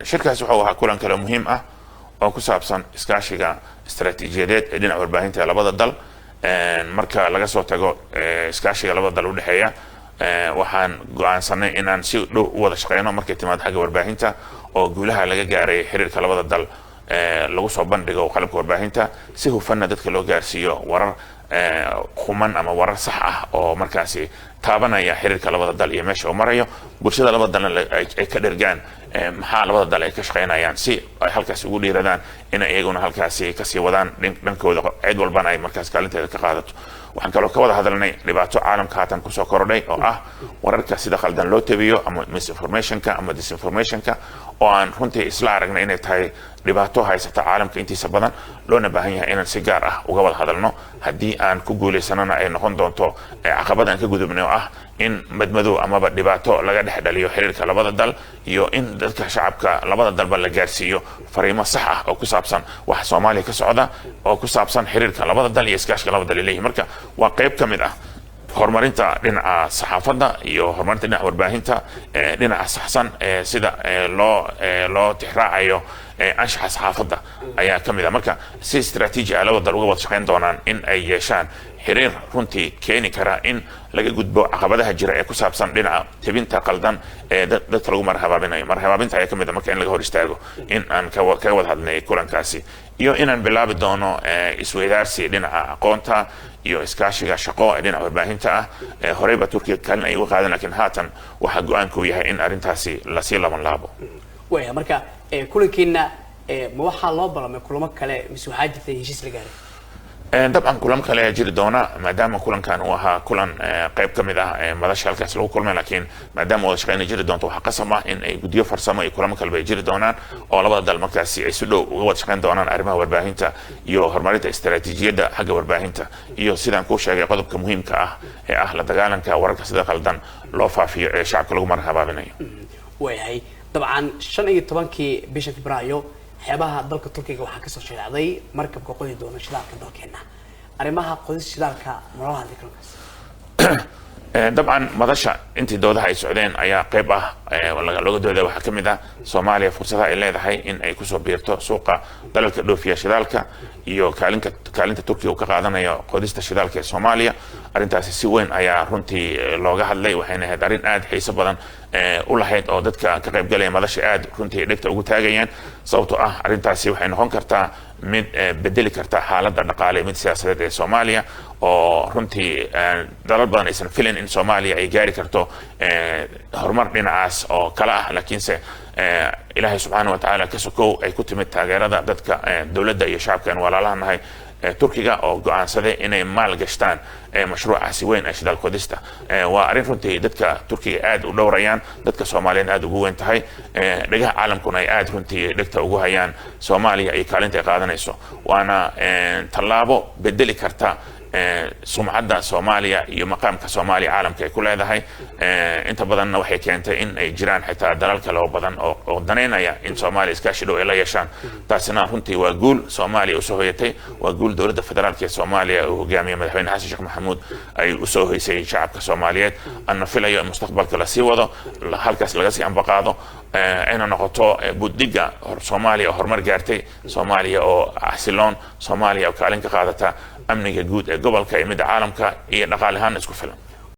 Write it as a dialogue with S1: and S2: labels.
S1: shirkaas wuxuu ahaa kulan kale muhiim ah oo ku saabsan iskaashiga istaraatiijiyadeed ee dhinaca warbaahinta labada dal. marka laga soo tago iskaashiga labada dal u dhaxeeya waxaan go'aansanay inaan si dhow u wada shaqeyno markay timaado xagga warbaahinta oo guulaha laga gaaray xiriirka labada dal lagu soo bandhigo qalabka warbaahinta si hufanna dadka loo gaarsiiyo warar kuman ama warar sax ah oo markaasi taabanaya xiriirka labada dal iyo meesha uu marayo bulshada labada dal ay ka dhergaan maxaa labada dal ay ka shaqeynayaan si ay halkaas ugu dhiiradaan in iyaguna halkaasi ka sii wadaan dhankooda cid walbana ay markaas kaalinteeda ka qaadato. waxaan kaloo ka wada hadalnay dhibaato caalamka haatan kusoo korodhay oo ah wararka sida khaldan loo tabiyo ama misinformationka ama disinformationka oo aan runtii isla aragnay inay tahay dhibaato haysata caalamka intiisa badan loona baahan yahay inaan si gaar ah uga wada hadalno haddii aan ku guuleysanana ay noqon doonto caqabad aan ka gudubnay oo ah in madmadow amaba dhibaato laga dhex dhaliyo xiriirka labada dal iyo in dadka shacabka labada dalba la gaarsiiyo fariimo sax ah oo ku saabsan wax Soomaaliya ka socda oo ku saabsan xiriirka labada dal iyo iskaashiga labada dal leeyahay. marka waa qayb ka mid ah horumarinta dhinaca saxaafadda iyo horumarinta dhinaca warbaahinta dhinaca saxsan sida loo tixraacayo anshaxa saxaafadda ayaa ka mid ah. marka si istaraatiiji ah labada dal uga wada shaqeyn doonaan in ay yeeshaan xiriir runtii keeni kara in laga gudbo caqabadaha jira ee ku saabsan dhinaca tebinta qaldan ee dadka lagu marhabaabinayo. marhabaabinta ayaa ka mid ah marka in laga hor istaago in aan kaga wada hadlay kulankaasi iyo inaan bilaabi doono isweydaarsi dhinaca aqoonta iyo iskaashiga shaqo ee dhinaca warbaahinta ah. horeyba Turkiga kaalin ay uga qaadan laakiin haatan waxa go'aanku yahay in arrintaasi la sii laban laabo.
S2: way marka kulankiina ma waxa loo ballamay kulamo kale mise waxaa jirtay heshiis la gaaray؟
S1: dabcan kulan kale jiri doona maadaama kulankan uu ahaa kulan qayb ka mid ah madasha halkaas lagu kulmay laakiin maadaama wada shaqeyn jiri doonto waxa qasab ah in ay guddiyo farsamo iyo kulamo kale jiri doonaan oo labada dal markaasi ay si dhow uga wada shaqeyn doonaan arrimaha warbaahinta iyo horumarinta istaraatiijiyadda xagga warbaahinta iyo sidaan ku sheegay qodobka muhiimka ah ee ah la dagaalanka wararka sida qaldan loo faafiyo ee shacabka lagu marhabaabinayo.
S2: way dabcan 15 bisha Febraayo xeebaha dalka Turkiga waxaa ka soo sheegay markabka qodi doona shidaalka dalkeena arrimaha qodis shidaalka nololaha dalkaas.
S1: dabcan madasha intii doodaha ay socdeen ayaa qayb ah looga dooday waxaa ka mid ah Soomaaliya fursadaha ay leedahay in ay ku soo biirto suuqa dalalka dhoofiya shidaalka iyo kaalinta Turkiga ka qaadanayo qodista shidaalka ee Soomaaliya. arrintaasi si weyn ayaa runtii looga hadlay waxayna ahayd arrin aad xiiso badan u lahayd oo dadka ka qayb galaya madasha aad runtii dhegta ugu taagayaan sababtoo ah arrintaasi waxay noqon kartaa mid bedeli karta xaaladda dhaqaale mid siyaasadeed ee Soomaaliya oo runtii dalal badan aysan filin in Soomaaliya ay gaari karto horumar dhinacaas oo kala ah laakiinse ilaahay subxaanahu wa tacaala ka sokow ay ku timid taageerada dadka dowladda iyo shacabka aan walaalaha nahay Turkiga oo go'aansaday inay maal gashtaan mashruucaasi weyn ee shidaal qodista. waa arrin runtii dadka Turkiga aad u dhowrayaan dadka Soomaaliyeed aad ugu weyn tahay dhagaha caalamkuna ay aad runtii dhegta ugu hayaan Soomaaliya ay kaalinta ay qaadanayso waana tallaabo bedeli karta sumcadda Soomaaliya iyo maqaamka Soomaaliya caalamka ay ku leedahay. inta badanna waxay keentay in ay jiraan xitaa dalal kale oo badan oo daneynaya in Soomaaliya iskaashi dhow ay la yeeshaan. taasina runtii waa guul Soomaaliya u soo hoyatay waa guul dowladda federaalka ee Soomaaliya uu hogaamiyo madaxweyne Xasan Sheekh Maxamuud ay u soo hoysay shacabka Soomaaliyeed. ana filayo in mustaqbalka la sii wado halkaas laga sii ambaqaado ayna noqoto buddiga Soomaaliya oo horumar gaartay Soomaaliya oo xasiloon Soomaaliya oo kaalin ka qaadata amniga guud ee gobolka iyo mid caalamka iyo dhaqaalahaan isku filan.